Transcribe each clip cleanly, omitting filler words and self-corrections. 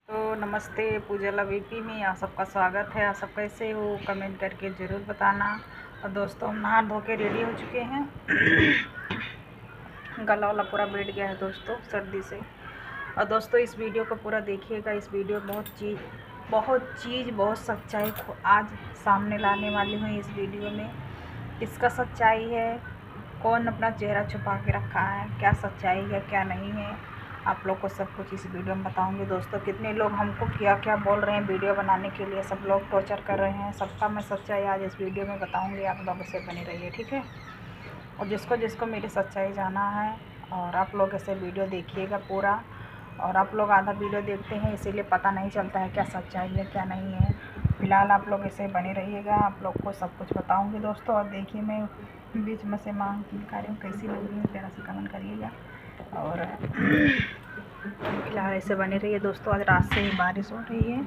तो नमस्ते, पूजा वीपी में आप सबका स्वागत है। आप सब कैसे हो कमेंट करके ज़रूर बताना। और दोस्तों, हम नहा धो के रेडी हो चुके हैं। गला वाला पूरा बैठ गया है दोस्तों सर्दी से। और दोस्तों, इस वीडियो को पूरा देखिएगा। इस वीडियो में बहुत सच्चाई आज सामने लाने वाली हूँ। इस वीडियो में किसका सच्चाई है, कौन अपना चेहरा छुपा के रखा है, क्या सच्चाई है क्या नहीं है, आप लोग को सब कुछ इस वीडियो में बताऊंगी। दोस्तों, कितने लोग हमको क्या क्या बोल रहे हैं वीडियो बनाने के लिए, सब लोग टॉर्चर कर रहे हैं, सबका मैं सच्चाई आज इस वीडियो में बताऊंगी। आप लोग इससे बने रहिए, ठीक है। और जिसको जिसको मेरी सच्चाई जाना है, और आप लोग ऐसे वीडियो देखिएगा पूरा। और आप लोग आधा वीडियो देखते हैं, इसीलिए पता नहीं चलता है क्या सच्चाई है क्या नहीं है। फ़िलहाल आप लोग ऐसे बने रहिएगा, आप लोग को सब कुछ बताऊंगी दोस्तों। और देखिए, मैं बीच में से मांग दिखा रही हूँ, कैसी लग रही है प्यारा से कमेंट करिएगा। और फिलहाल ऐसे बने रहिए दोस्तों। आज रात से ही बारिश हो रही है,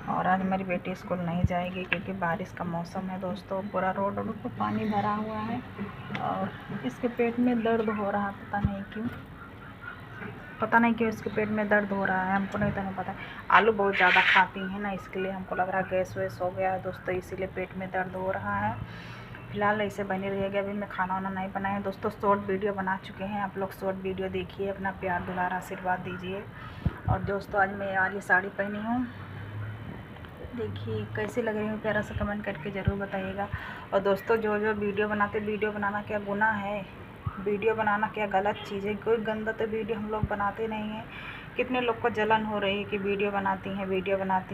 और आज मेरी बेटी स्कूल नहीं जाएगी क्योंकि बारिश का मौसम है दोस्तों। पूरा रोड पर पानी भरा हुआ है, और इसके पेट में दर्द हो रहा है। पता नहीं क्यों इसके पेट में दर्द हो रहा है, हमको नहीं तो नहीं पता। आलू बहुत ज़्यादा खाती हैं ना, इसके लिए हमको लग रहा है गैस वैस हो गया है दोस्तों, इसीलिए पेट में दर्द हो रहा है। फिलहाल ऐसे बनी रहेगी। अभी मैं खाना वाना नहीं बनाया दोस्तों, शॉर्ट वीडियो बना चुके हैं। आप लोग शॉर्ट वीडियो देखिए, अपना प्यार दुलार आशीर्वाद दीजिए। और दोस्तों, आज मैं वाली साड़ी पहनी हूँ, देखिए कैसी लग रही हूँ, प्यारा सा कमेंट करके ज़रूर बताइएगा। और दोस्तों, जो जो वीडियो बनाते, वीडियो बनाना क्या गुनाह है, वीडियो बनाना क्या गलत चीज़ है, कोई गंदा तो वीडियो हम लोग बनाते नहीं हैं। कितने लोग को जलन हो रही है कि वीडियो बनाती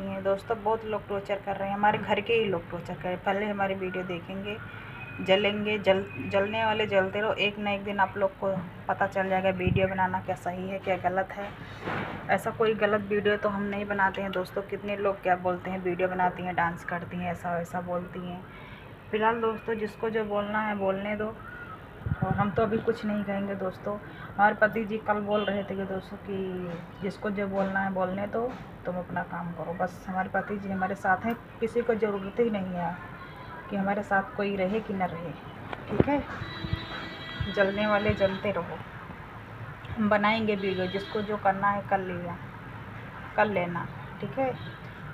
हैं दोस्तों। बहुत लोग टॉर्चर कर रहे हैं, हमारे घर के ही लोग टॉर्चर कर रहे हैं। पहले हमारी वीडियो देखेंगे, जलेंगे, जलने वाले जलते रहो। एक ना एक दिन आप लोग को पता चल जाएगा वीडियो बनाना क्या सही है क्या गलत है। ऐसा कोई गलत वीडियो तो हम नहीं बनाते हैं दोस्तों। कितने लोग क्या बोलते हैं, वीडियो बनाती हैं, डांस करती हैं, ऐसा वैसा बोलती हैं। फिलहाल दोस्तों, जिसको जो बोलना है बोलने दो, और हम तो अभी कुछ नहीं कहेंगे दोस्तों। हमारे पति जी कल बोल रहे थे कि दोस्तों कि जिसको जो बोलना है बोलने दो, तुम अपना काम करो। बस हमारे पति जी हमारे साथ हैं, किसी को ज़रूरत ही नहीं है कि हमारे साथ कोई रहे कि न रहे, ठीक है। जलने वाले जलते रहो, हम बनाएंगे वीडियो, जिसको जो करना है कर लेना, ठीक है।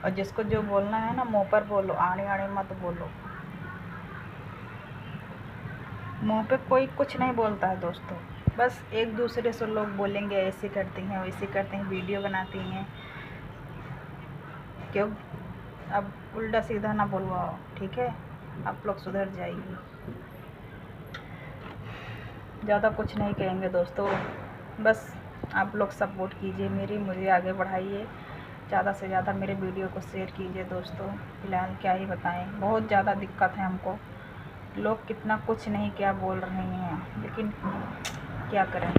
और जिसको जो बोलना है ना, मुँह पर बोलो, आड़े आड़े मत बोलो। मुँह पे कोई कुछ नहीं बोलता है दोस्तों, बस एक दूसरे से लोग बोलेंगे ऐसे करती हैं वैसे करते हैं, वीडियो बनाती हैं। क्यों अब उल्टा सीधा ना बोलवाओ, ठीक है। आप लोग सुधर जाइए, ज़्यादा कुछ नहीं कहेंगे दोस्तों। बस आप लोग सपोर्ट कीजिए मुझे आगे बढ़ाइए। ज़्यादा से ज़्यादा मेरे वीडियो को शेयर कीजिए दोस्तों। फ़िलहाल क्या ही बताएं, बहुत ज़्यादा दिक्कत है हमको। लोग कितना कुछ नहीं क्या बोल रहे हैं, लेकिन क्या करें,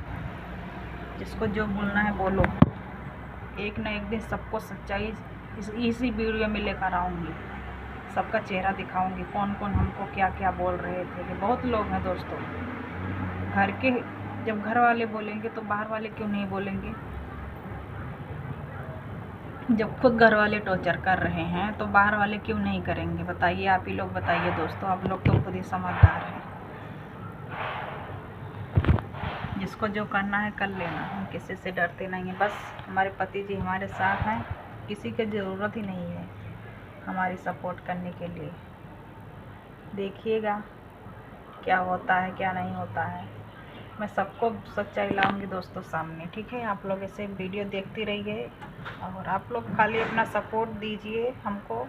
जिसको जो बोलना है बोलो। एक ना एक दिन सबको सच्चाई इसी वीडियो में लेकर आऊँगी, सबका चेहरा दिखाऊंगी, कौन कौन हमको क्या क्या बोल रहे थे। बहुत लोग हैं दोस्तों, घर के जब घर वाले बोलेंगे तो बाहर वाले क्यों नहीं बोलेंगे। जब खुद घर वाले टॉर्चर कर रहे हैं तो बाहर वाले क्यों नहीं करेंगे, बताइए। आप ही लोग बताइए दोस्तों, आप लोग तो खुद ही समझदार हैं। जिसको जो करना है कर लेना, हम किसी से डरते नहीं हैं। बस हमारे पति जी हमारे साथ हैं, किसी की ज़रूरत ही नहीं है हमारी सपोर्ट करने के लिए। देखिएगा क्या होता है क्या नहीं होता है, मैं सबको सच्चाई लाऊंगी दोस्तों सामने, ठीक है। आप लोग ऐसे वीडियो देखते रहिए, और आप लोग खाली अपना सपोर्ट दीजिए हमको,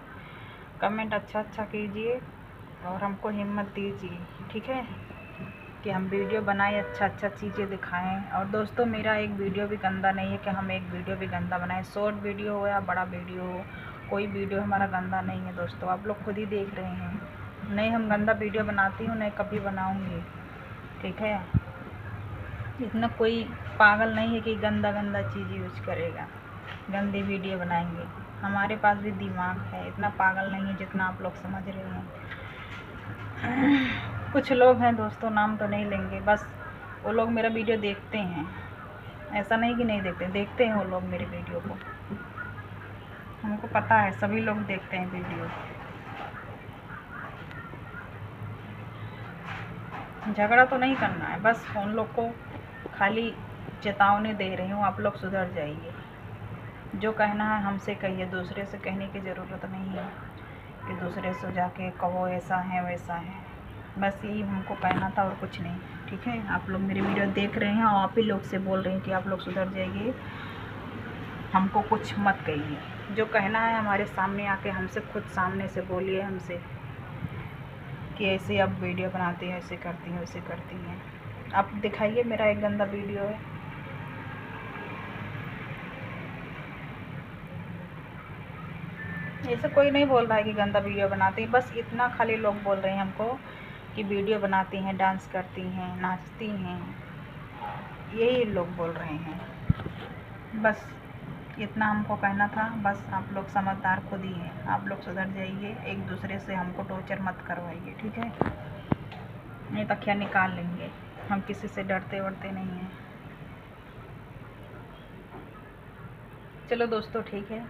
कमेंट अच्छा कीजिए, और हमको हिम्मत दीजिए, ठीक है, कि हम वीडियो बनाएं, अच्छा चीज़ें दिखाएं। और दोस्तों, मेरा एक वीडियो भी गंदा नहीं है कि हम एक वीडियो भी गंदा बनाएं। शॉर्ट वीडियो हो या बड़ा वीडियो हो, कोई वीडियो हमारा गंदा नहीं है दोस्तों। आप लोग खुद ही देख रहे हैं, नहीं हम गंदा वीडियो बनाती हूँ, नहीं कभी बनाऊँगी, ठीक है। इतना कोई पागल नहीं है कि गंदा चीज़ यूज करेगा, गंदी वीडियो बनाएंगे। हमारे पास भी दिमाग है, इतना पागल नहीं है जितना आप लोग समझ रहे हैं। कुछ लोग हैं दोस्तों, नाम तो नहीं लेंगे, बस वो लोग मेरा वीडियो देखते हैं, ऐसा नहीं कि नहीं देखते हैं वो लोग मेरे वीडियो को। हमको पता है सभी लोग देखते हैं वीडियो। झगड़ा तो नहीं करना है, बस उन लोग को खाली चेतावनी दे रही हूँ, आप लोग सुधर जाइए। जो कहना है हमसे कहिए, दूसरे से कहने की ज़रूरत नहीं है कि दूसरे से जाके कहो ऐसा है वैसा है। बस यही हमको कहना था और कुछ नहीं। ठीक है, आप लोग मेरी वीडियो देख रहे हैं और आप ही लोग से बोल रहे हैं कि आप लोग सुधर जाइए, हमको कुछ मत कहिए। जो कहना है हमारे सामने आके हमसे खुद सामने से बोलिए हमसे कि ऐसे आप वीडियो बनाती हैं, ऐसे करती हैं, वैसे करती हैं। आप दिखाइए, मेरा एक गंदा वीडियो है। ऐसे कोई नहीं बोल रहा है कि गंदा वीडियो बनाती हैं, बस इतना खाली लोग बोल रहे हैं हमको कि वीडियो बनाती हैं, डांस करती हैं, नाचती हैं, यही लोग बोल रहे हैं। बस इतना हमको कहना था। बस आप लोग समझदार खुद ही हैं, आप लोग सुधर जाइए, एक दूसरे से हमको टॉर्चर मत करवाइए। ठीक है, नहीं तो क्या निकाल लेंगे। हम किसी से डरते वरते नहीं हैं। चलो दोस्तों, ठीक है,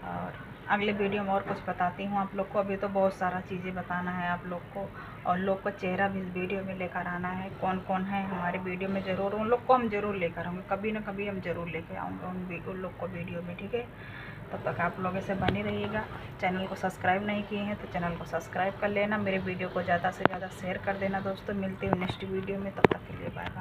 और अगले वीडियो में और कुछ बताती हूँ आप लोग को। अभी तो बहुत सारा चीज़ें बताना है आप लोग को, और लोग का चेहरा भी इस वीडियो में लेकर आना है। कौन कौन है हमारे वीडियो में, ज़रूर उन लोग को हम ज़रूर लेकर आऊँगे, कभी ना कभी हम ज़रूर लेकर आऊँगे उन लोग को वीडियो में। ठीक है, तब तक आप लोग ऐसे बने रहिएगा। चैनल को सब्सक्राइब नहीं किए हैं तो चैनल को सब्सक्राइब कर लेना, मेरे वीडियो को ज़्यादा से ज़्यादा शेयर कर देना दोस्तों। मिलते हैं नेक्स्ट वीडियो में, तब तक के लिए बाय बाय।